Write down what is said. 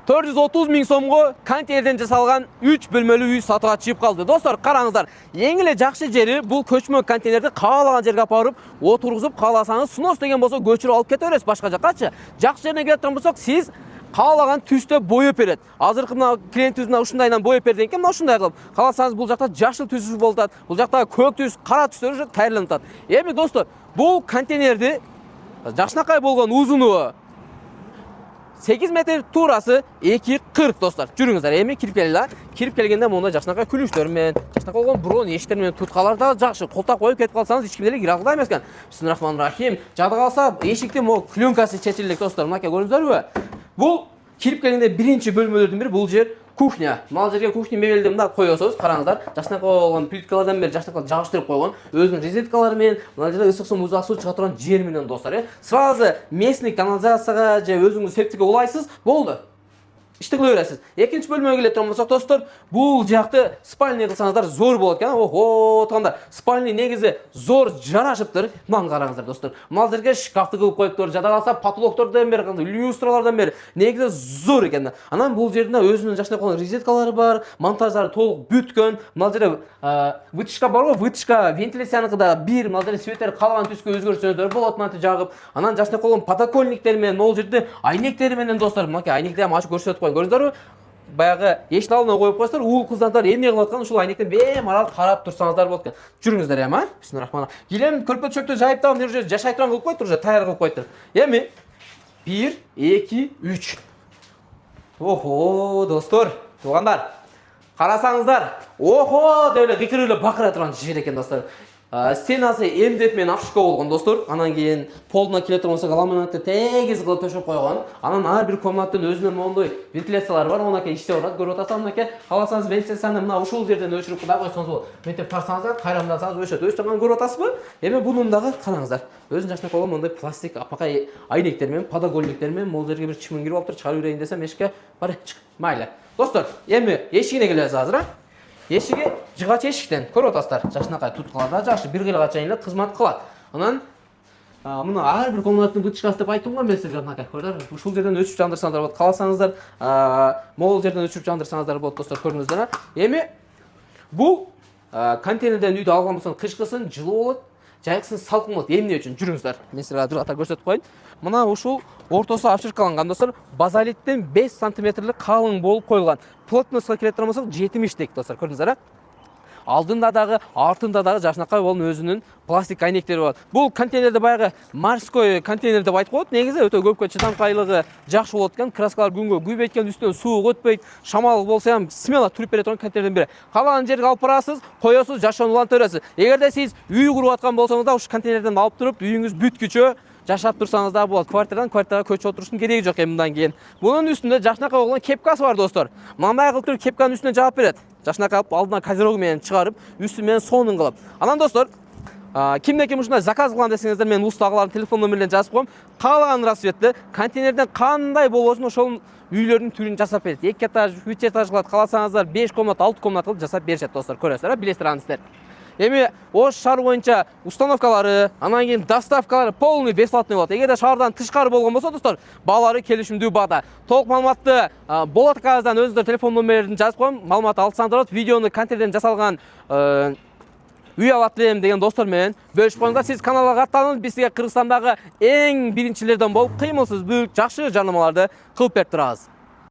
430 миң сомго контейнерден жасалган 3 бөлмөлүү үй сатууга чыгып калды. Достор, караңыздар. Эң эле жакшы жери бул көчмө контейнерди каалаган жерге апарып, отургузуп, кааласаңыз снос деген болсо көчүрүп алып кете бересиз башка жаккачы. Жакшы жерине келе турган болсок, сиз каалаган түстө боёп берет. Азыркы мына клиентибиз мына ушундайдан боёп берден кийин мына ушундай кылып, кааласаңыз бул жакта жашыл түс болуп атат, бул жакта көк түс, кара түстөр уже даярданып атат. Эми достор, бул контейнерди жакшынакай болгон узуну 8 метр, туурасы 2,40 достор. Жүрүңүздөр, эми кирип келели. Кирип келгенде мондай жакшынакай күлүштөр менен, жакшынакай болгон брон эшиктер менен туткалар да жакшы. Колтак коюп кетип калсаңыз эч кимде эле кире албай эмес экен. Бисмиллахманиррахим. Жада калса эшиктин могу пленкасы чечилет достор. Мынакей көрдүңүздөрбү? Бул кирип келгенде биринчи бөлмөлөрдүн бири, бул жер кухня. Мал жерге кухня мебелди мында коесуз. Караңыздар, жакшынакай болгон плиткалардан бери жакшынакай жабыштырып койгон. Өзүнүн розеткалары менен, мына жерде ысык суу, муздак суу чыга турган жер менен достор. Сразу местный канализацияга же өзүңүз септикке улайсыз, болду. Ишти кыла бересиз. Экинчи бөлмөгө келе турган болсок достор, бул жакты спальня кылсаңыздар зор болот экен. Ого, тукандар, спальня негизи зор жарашыптыр. Мына караңыздар достор. Мал жерге шкафты кылып коюптур, жада калса потолоктордон бери, люстралардан бери негизи зор экен. Анан бул жерде өзүнүн жакшынакай болгон розеткалары бар, монтаждары толук бүткөн. Мал жерде вытяжка бар го, вытяжка вентиляцияныкы да бир, мал жерде светтер калаган түскө өзгөртсөңүздөр болот, мынтип жагып. Анан жакшынакай болгон подоконниктер менен, могул жерде айнектер менен достор, мынакей айнекти ham ачып көрсөтүп көрдүңүздөрбү? Баягы эшиктин алдына коюп койсоңуздар, уул кыздар эмне кылып атканын ушул айнектен бемарал карап турсаңыздар болот экен. Жүрүңүздөр эми, бисмиллахманиррахим. Килем көрпө төшөктү жайып тагып, мына жерде жашай турган кылып коюптур, уже таяр кылып коюптур. Эми 1, 2, 3. Охо, достор, туугандар. Карасаңыздар, охо деп эле кыйкырып эле бакыра турган жер экен достор. Стенасы эмдеп менен овшко болгон достор. Анан кийин полуна келе турган болсок, ламинатты тегиз кылып төшөп койгон. Анан ар бир комнаттын өзүнүн моундай вентиляциялары бар. Мынакей иштеп атат, көрүп атасызбы мынакей. Кааласаңыз вентиляцияны мына ушул жерден өчүрүп кудай койсоңуз болот. Мынтип тарсаңыздар, кайрамдасаңыз өчөт. Өчүп турганын көрүп атасызбы? Эми бунун дагы караңыздар. Өзүнүн жакшынакай болгон мондай пластик апакай айнектер менен, подоконниктер менен могул жерге бир чымын кирип алыптыр. Чыгарып берейин десем эшикке бар, чык. Майлы. Достор, эми эшигине келебиз азыр. Эшиги жыгач эшиктен көрүп атасыздар. Жакшынакай туткалар да жакшы, бир кыйла чейин эле кызмат кылат. Анан мына ар бир комнаттын вытяжкасы деп айттым го мен силерге мынакей. Көрдүңүздөр, ушул жерден өчүп жандырсаңыздар болот. Кааласаңыздар, могул жерден өчүп жандырсаңыздар болот достор, көрдүңүздөр. Эми бул контейнерден үйдү алган болсоң кышкысын жылуу болот, жайкысын салкын болот. Эмне үчүн? Жүрүңүздөр. Мен силерге дурата көрсөтүп коеюн. Мына ушул ортосу обширкаланган достор, базалиттен 5 сантиметрлик калың болуп коюлган. Плотностько келе турган болсок 70 достор, көрдүңүздөр. Алдында дагы, артында дагы жакшынакай болгон өзүнүн пластик айнектери бар. Бул контейнерди баягы морской контейнер деп айтып коет. Негизи өтө көпкө чыдамкайлыгы жакшы болот экен. Краскалар күнгө күйбөйт экен, үстүнөн суук өтпөйт. Шамал болсо ham смело туруп бере турган контейнердин бири. Калаган жерге алып барасыз, коесуз, жашоонун уланта бересиз. Эгерде сиз үй куруп аткан болсоңуз да ушу контейнерден алып туруп, үйүңүз бүткүчө жашап турсаңыз да болот. Квартирадан квартирага көчүп отуруштун кереги жок эми мындан кийин. Бунун үстүндө жакшынакай болгон кепкасы бар достор. Мындай кылып туруп кепканын үстүнө жаап берет. Жакшынакай алып алдына козерог менен чыгарып, үстү менен сонун кылып. Анан достор, кимде ким ушундай заказ кылам десеңиздер, мен устагылардын телефон номерлерин жазып коем. Каалаган расцветте контейнерден кандай болбосун ошол үйлөрдүн түрүн жасап берет. 2 этаж, 3 этаж кылат, кааласаңыздар 5 комнат, 6 комнат кылып жасап беришет достор. Көрөсүздөр, билесиздер. Эми ош шаар боюнча установкалары, анан кийин доставкалары полный бесплатный болот. Эгерде шаардан тышкары болгон болсо достор, баалары келишимдүү баада. Толук маалыматты болот кагаздан өзүңүздөр телефон номерлерин жазып коем. Маалымат алсаңыздар болот. Видеону контейнерден жасалган үй алат элем деген достор менен бөлүшүп коюңуздар. Сиз каналга каттаныңыз. Биз сизге Кыргызстандагы эң биринчилерден болуп, кыймылсыз бүк, жакшы жарнамаларды кылып берип турабыз.